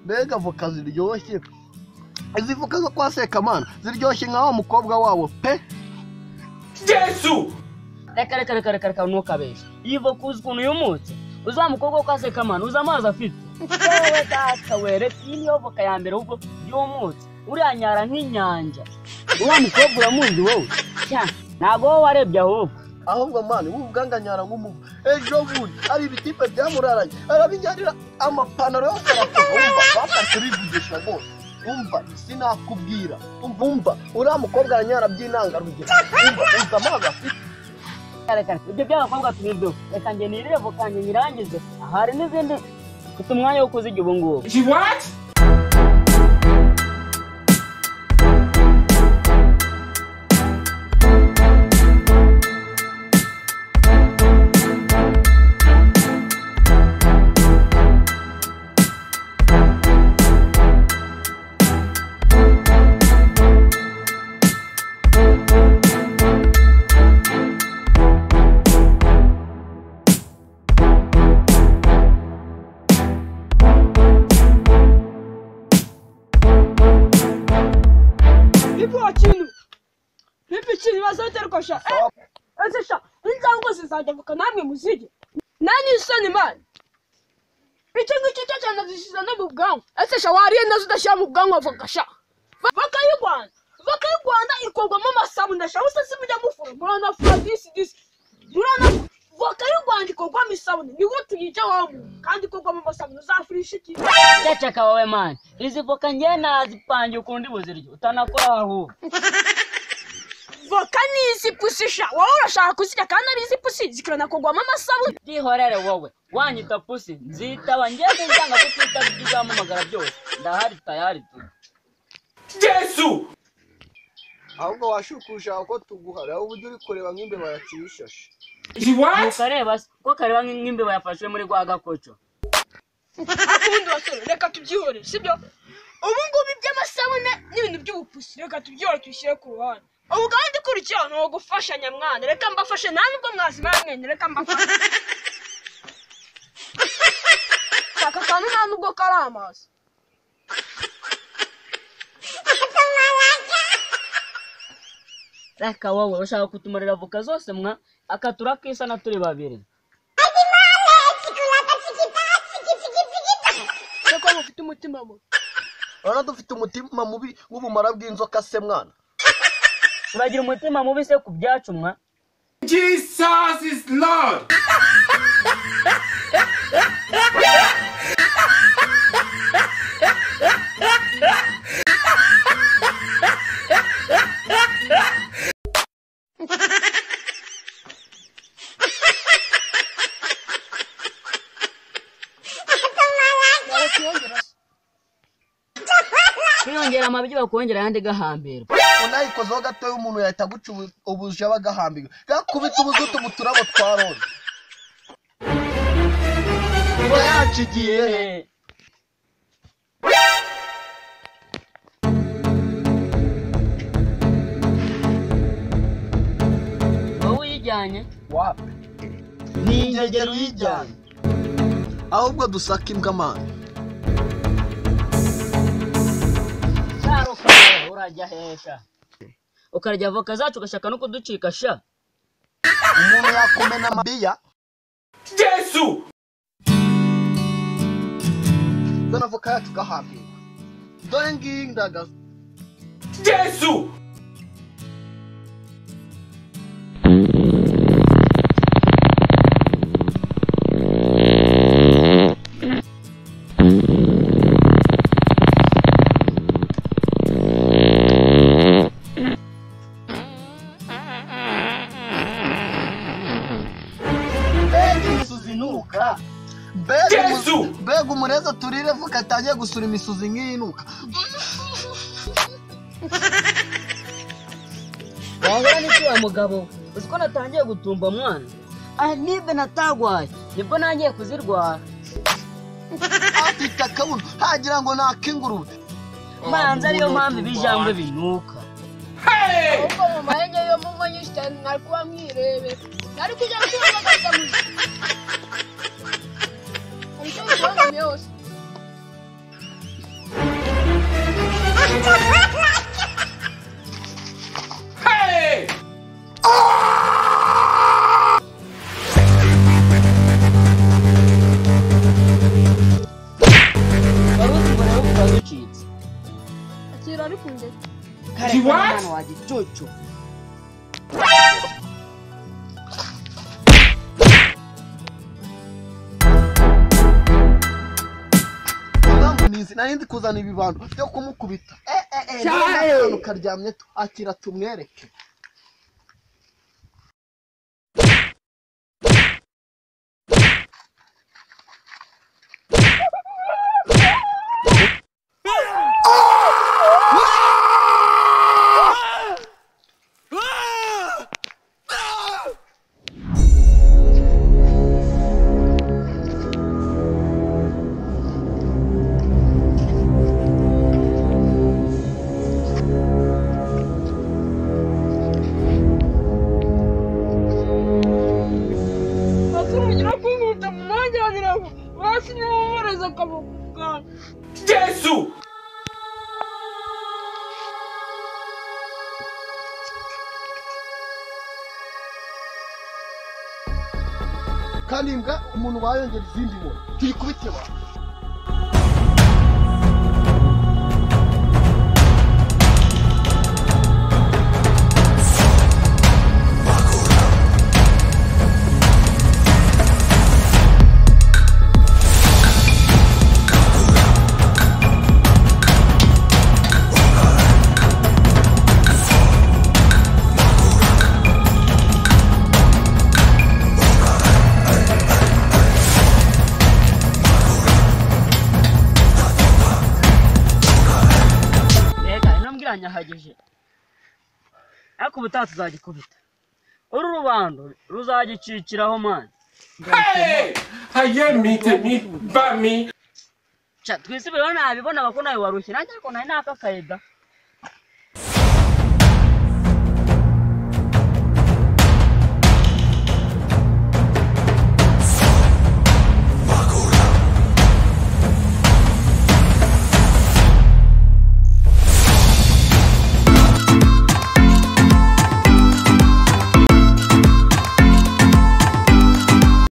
mbega voka ziryoshye izi voka zo kwa Sekamana ziryoshye nka wa mukobwa wawo pe Yesu reka ntukabeshe iyi voka uzi ukuntu yumutse uzi wa mukobwa kwa Sekamana uzi amazi afite wowe data were iyi niyo voka ya mbere ubwo yumutse uranyara nk'inyanja wa mukobwa uramuzi wowe ntabwo wowe warebye ahubwo mani wubwanganyara nk'umuvu ejo bundi ari ibitipe byamuraranye arabinyanira amapantaro yo karafuka umva bafashe bivugisha rwose umva sinakubwira umva uriya mukobwa aranyara by'intangarugero umva amazi afite reka ibyo by'abakobwa tubibyo reka njye nirire voka njye nyirangize hari n'izindi mfite umwanya wo kuzirya ubu ngubu what Kosha sha inzango zizajya vuka namwe muzige nani isoni man icyo ngicyo cyane zishiza no mu bwanwa sha wariye nazo udashyira mu bwanwa vuka sha voka y'u Rwanda ikorwamo amasabune sha usase mujya mufura murana fura this murana voka y'u Rwanda ikorwamo isabune ni gute yica wamu kandi ikorwamo amasabune uzafurisha iki cyacaka wowe man izi voka njye nazipangiye ukundi buziryo utanakora aho voka nizi pusisha wowe urashaka kuzirya kandi ari izi pusi zikirana kugwamo amasabune dihorere wowe wanyita pusi nzitaba ngiye kuzanga kutita by'amagara byose ndahari tayari tu Yesu ahubwo washukusha uko tuguhara aho ujye uri kureba nk'imbeba yakishashe what ukareba ko kareba nk'imbeba yafashe muri gwa gakoco akundi wasore reka tubyihore sibyo ubu ngubu by'amasabune n'ibintu by'ubupusi reka tubyihore tubishyire ku ruhande ubu kandi kurikira no gufasha nyamwana reka mbafashe nta nubwo mwazima mwene reka mbafashe shaka kandi nta nubwo kari amazi reka wowe ushaka kutumurira voka zose mwa akatura kisa na turi babiri reka mufite umutima mubi dufite umutima mubi w'ubumara bw'inzoka se mwana uragira umutima mubi se ku byacu mwa Jesus is Lord kwiyongera amabyi bakongera yandi gahambira unayikozeho gatoya umuntu yahita guca ubuje abagahambirwa gakubita ubuzutu mu turabo twa roza uba yacigiye wowe uyijyanye wape ni ingegero uyijyanye ahubwo dusaka imbwa mani urajya hesha ukarya voka zacu ugashaka no kuducika sha umuntu yakumena amabiya Yesu zana voka yacu gahambirwa dore ngiyi ndagaza Yesu mbega umureza turire voka atangiye gusura imisuzi nk'iyinuka wahora n'iki wa mugabo uzi ko natangiye gutumba mwana nibe natagwaye nibwo nangiye kuzirwara afite akabuno hagira ngo nakingurube manza ariyo mpamvu ibijangwe binuka ahubwo mu mahenge yo mu ngo nyinshi cyane mwari kuba mwirebe nari kujya kubona agasamuzi ariko ubona yose akira ari kunde She what? Mwana wa gicucu. Nizi narindi kuzana ibibando byo kumukubita cyane karyamye akira tumwereke Jesus! Kalimbwa umuntu wayongera izindi mo tuyikubite ba hagije ariko ubutaha tuzagikubita uru rubando ruzagicikiraho mani Hey! Haye meet me. Cha twisibe nabibona ko nawe warushye nanjye ko nari nakakaye da